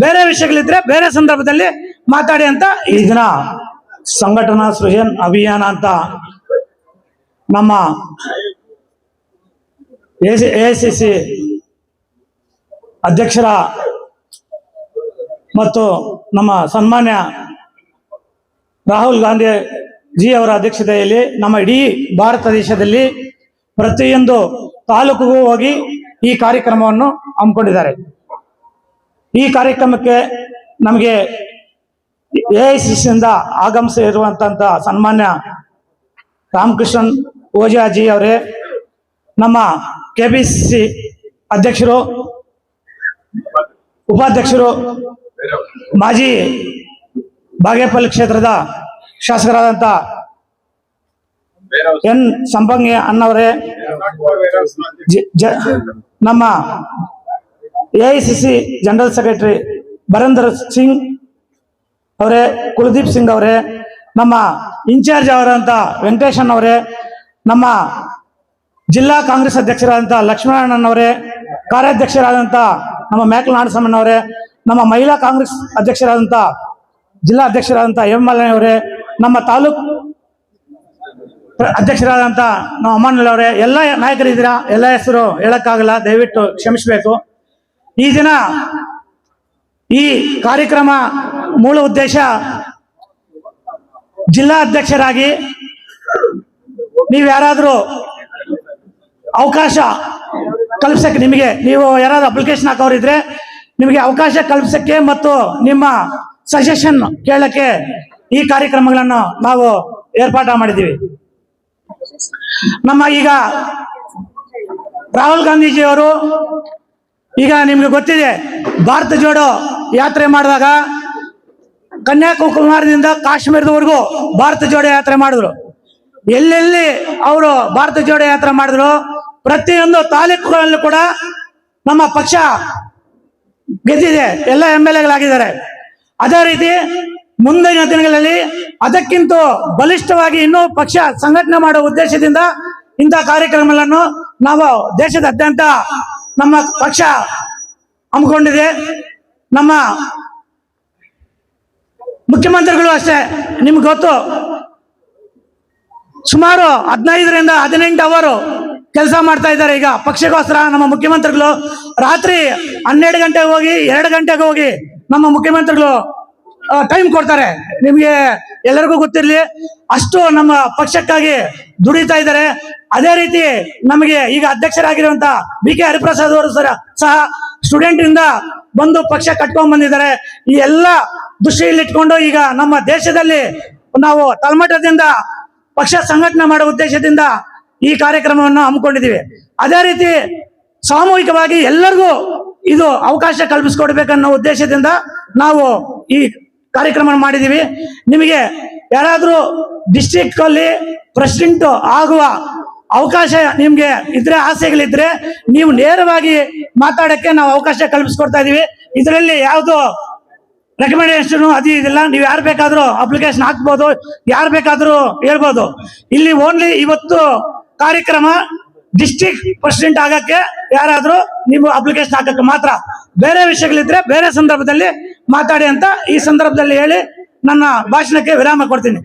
ಬೇರೆ ವಿಷಯಗಳಿದ್ರೆ ಬೇರೆ ಸಂದರ್ಭದಲ್ಲಿ ಮಾತಾಡಿ ಅಂತ ಈ ದಿನ ಸಂಘಟನಾ ಸೃಜನ್ ಅಭಿಯಾನ ಅಂತ ನಮ್ಮ ಎಐಸಿಸಿ ಅಧ್ಯಕ್ಷರ ಮತ್ತು ನಮ್ಮ ಸನ್ಮಾನ್ಯ ರಾಹುಲ್ ಗಾಂಧಿ ಜಿ ಅವರ ಅಧ್ಯಕ್ಷತೆಯಲ್ಲಿ ನಮ್ಮ ಇಡೀ ಭಾರತ ದೇಶದಲ್ಲಿ ಪ್ರತಿಯೊಂದು ತಾಲೂಕಿಗೂ ಹೋಗಿ ಈ ಕಾರ್ಯಕ್ರಮವನ್ನು ಹಮ್ಮಿಕೊಂಡಿದ್ದಾರೆ. ಈ ಕಾರ್ಯಕ್ರಮಕ್ಕೆ ನಮಗೆ ಎಐಸಿಸಿಯಿಂದ ಆಗಮಿಸಿರುವಂತಹ ಸನ್ಮಾನ್ಯ ರಾಮಕೃಷ್ಣನ್ ಓಜಾಜಿ ಅವರೇ, ನಮ್ಮ ಕೆಪಿಸಿಸಿ ಅಧ್ಯಕ್ಷರು, ಉಪಾಧ್ಯಕ್ಷರು, ಮಾಜಿ ಬಾಗೇಪಲ್ಲಿ ಕ್ಷೇತ್ರದ ಶಾಸಕರಾದಂಥ ಎನ್ ಸಂಪಂಗಿ ಅಣ್ಣವರೇ, ನಮ್ಮ ಎಐಸಿಸಿ ಜನರಲ್ ಸೆಕ್ರೆಟರಿ ಬರೇಂದ್ರ ಸಿಂಗ್ ಅವರೇ, ಕುಲದೀಪ್ ಸಿಂಗ್ ಅವರೇ, ನಮ್ಮ ಇನ್ಚಾರ್ಜ್ ಅವರಂತ ವೆಂಕಟೇಶನ್ ಅವರೇ, ನಮ್ಮ ಜಿಲ್ಲಾ ಕಾಂಗ್ರೆಸ್ ಅಧ್ಯಕ್ಷರಾದಂಥ ಲಕ್ಷ್ಮಣಣ್ಣನವರೇ, ಕಾರ್ಯಾಧ್ಯಕ್ಷರಾದಂಥ ನಮ್ಮ ಮೇಕಲ್ ನಾಡಸಮ್ಮನವರೇ, ನಮ್ಮ ಮಹಿಳಾ ಕಾಂಗ್ರೆಸ್ ಅಧ್ಯಕ್ಷರಾದಂಥ ಜಿಲ್ಲಾ ಅಧ್ಯಕ್ಷರಾದಂಥ ಎಂ ಅವರೇ, ನಮ್ಮ ತಾಲೂಕ್ ಅಧ್ಯಕ್ಷರಾದಂಥ ನಮ್ಮ ಅಮ್ಮನವರೇ, ಎಲ್ಲ ನಾಯಕರಿದ್ದೀರಾ. ಎಲ್ಲ ಹೆಸರು ಹೇಳಕ್ಕಾಗಲ್ಲ, ದಯವಿಟ್ಟು ಕ್ಷಮಿಸಬೇಕು. ಈ ದಿನ ಈ ಕಾರ್ಯಕ್ರಮ ಮೂಲ ಉದ್ದೇಶ ಜಿಲ್ಲಾ ಅಧ್ಯಕ್ಷರಾಗಿ ನೀವು ಯಾರಾದರೂ ಅವಕಾಶ ಕಲ್ಪಿಸಕ್ಕೆ, ನಿಮಗೆ ನೀವು ಯಾರಾದ್ರೂ ಅಪ್ಲಿಕೇಶನ್ ಹಾಕೋರಿದ್ರೆ ನಿಮಗೆ ಅವಕಾಶ ಕಲ್ಪಿಸಕ್ಕೆ ಮತ್ತು ನಿಮ್ಮ ಸಜೆಷನ್ ಕೇಳಕ್ಕೆ ಈ ಕಾರ್ಯಕ್ರಮಗಳನ್ನು ನಾವು ಏರ್ಪಾಟು ಮಾಡಿದ್ದೀವಿ. ನಮ್ಮ ಈಗ ರಾಹುಲ್ ಗಾಂಧೀಜಿಯವರು ಈಗ ನಿಮ್ಗೆ ಗೊತ್ತಿದೆ, ಭಾರತ ಜೋಡೋ ಯಾತ್ರೆ ಮಾಡಿದಾಗ ಕನ್ಯಾಕುಮಾರಿಯಿಂದ ಕಾಶ್ಮೀರದವರೆಗೂ ಭಾರತ ಜೋಡೋ ಯಾತ್ರೆ ಮಾಡಿದ್ರು. ಎಲ್ಲೆಲ್ಲಿ ಅವರು ಭಾರತ ಜೋಡೋ ಯಾತ್ರೆ ಮಾಡಿದ್ರು ಪ್ರತಿಯೊಂದು ತಾಲೂಕುಗಳಲ್ಲೂ ಕೂಡ ನಮ್ಮ ಪಕ್ಷ ಗೆದ್ದಿದೆ, ಎಲ್ಲ MLAಗಳಾಗಿದ್ದಾರೆ. ಅದೇ ರೀತಿ ಮುಂದಿನ ದಿನಗಳಲ್ಲಿ ಅದಕ್ಕಿಂತ ಬಲಿಷ್ಠವಾಗಿ ಇನ್ನೂ ಪಕ್ಷ ಸಂಘಟನೆ ಮಾಡುವ ಉದ್ದೇಶದಿಂದ ಇಂಥ ಕಾರ್ಯಕ್ರಮಗಳನ್ನು ನಾವು ದೇಶದಾದ್ಯಂತ ನಮ್ಮ ಪಕ್ಷ ಹಮ್ಮಿಕೊಂಡಿದೆ. ನಮ್ಮ ಮುಖ್ಯಮಂತ್ರಿಗಳು ಅಷ್ಟೇ, ನಿಮ್ಗೆ ಗೊತ್ತು, ಸುಮಾರು 15ರಿಂದ 18 ಅವರು ಕೆಲಸ ಮಾಡ್ತಾ ಇದ್ದಾರೆ ಈಗ ಪಕ್ಷಕ್ಕೋಸ್ಕರ. ನಮ್ಮ ಮುಖ್ಯಮಂತ್ರಿಗಳು ರಾತ್ರಿ 12 ಗಂಟೆಗೆ ಹೋಗಿ 2 ಗಂಟೆಗೆ ಹೋಗಿ ನಮ್ಮ ಮುಖ್ಯಮಂತ್ರಿಗಳು ಟೈಮ್ ಕೊಡ್ತಾರೆ. ನಿಮಗೆ ಎಲ್ಲರಿಗೂ ಗೊತ್ತಿರಲಿ, ಅಷ್ಟು ನಮ್ಮ ಪಕ್ಷಕ್ಕಾಗಿ ದುಡಿತಾ ಇದ್ದಾರೆ. ಅದೇ ರೀತಿ ನಮಗೆ ಈಗ ಅಧ್ಯಕ್ಷರಾಗಿರುವಂತ BK ಹರಿಪ್ರಸಾದ್ ಅವರು ಸಹ ಸ್ಟೂಡೆಂಟ್ ಇಂದ ಬಂದು ಪಕ್ಷ ಕಟ್ಕೊಂಡ್ ಬಂದಿದ್ದಾರೆ. ಈ ಎಲ್ಲ ದೃಷ್ಟಿಯಲ್ಲಿಟ್ಕೊಂಡು ಈಗ ನಮ್ಮ ದೇಶದಲ್ಲಿ ನಾವು ತಳಮಟ್ಟದಿಂದ ಪಕ್ಷ ಸಂಘಟನೆ ಮಾಡುವ ಉದ್ದೇಶದಿಂದ ಈ ಕಾರ್ಯಕ್ರಮವನ್ನು ಹಮ್ಮಿಕೊಂಡಿದ್ದೀವಿ. ಅದೇ ರೀತಿ ಸಾಮೂಹಿಕವಾಗಿ ಎಲ್ಲರಿಗೂ ಇದು ಅವಕಾಶ ಕಲ್ಪಿಸ್ಕೊಡ್ಬೇಕನ್ನೋ ಉದ್ದೇಶದಿಂದ ನಾವು ಈ ಕಾರ್ಯಕ್ರಮ ಮಾಡಿದ್ದೀವಿ. ನಿಮಗೆ ಯಾರಾದರೂ ಡಿಸ್ಟ್ರಿಕ್ಟ್ ಅಲ್ಲಿ ಪ್ರೆಸಿಡೆಂಟ್ ಆಗುವ ಅವಕಾಶ ನಿಮ್ಗೆ ಇದ್ರೆ, ಆಸೆಗಳಿದ್ರೆ ನೀವು ನೇರವಾಗಿ ಮಾತಾಡಕ್ಕೆ ನಾವು ಅವಕಾಶ ಕಲ್ಪಿಸ್ಕೊಡ್ತಾ ಇದೀವಿ. ಇದರಲ್ಲಿ ಯಾವುದು ರೆಕಮೆಂಡೇಶನ್ ಅದು ಇದಿಲ್ಲ. ನೀವು ಯಾರು ಬೇಕಾದ್ರೂ ಅಪ್ಲಿಕೇಶನ್ ಹಾಕ್ಬೋದು, ಯಾರು ಬೇಕಾದ್ರೂ ಹೇಳ್ಬೋದು. ಇಲ್ಲಿ ಓನ್ಲಿ ಇವತ್ತು ಕಾರ್ಯಕ್ರಮ ಡಿಸ್ಟ್ರಿಕ್ಟ್ ಪ್ರೆಸಿಡೆಂಟ್ ಆಗಕ್ಕೆ ಯಾರಾದ್ರೂ ನೀವು ಅಪ್ಲಿಕೇಶನ್ ಹಾಕಕ್ಕೆ ಮಾತ್ರ. ಬೇರೆ ವಿಷಯಗಳಿದ್ರೆ ಬೇರೆ ಸಂದರ್ಭದಲ್ಲಿ ಮಾತಾಡಿ ಅಂತ ಈ ಸಂದರ್ಭದಲ್ಲಿ ಹೇಳಿ ನನ್ನ ಭಾಷಣಕ್ಕೆ ವಿರಾಮ ಕೊಡ್ತೀನಿ.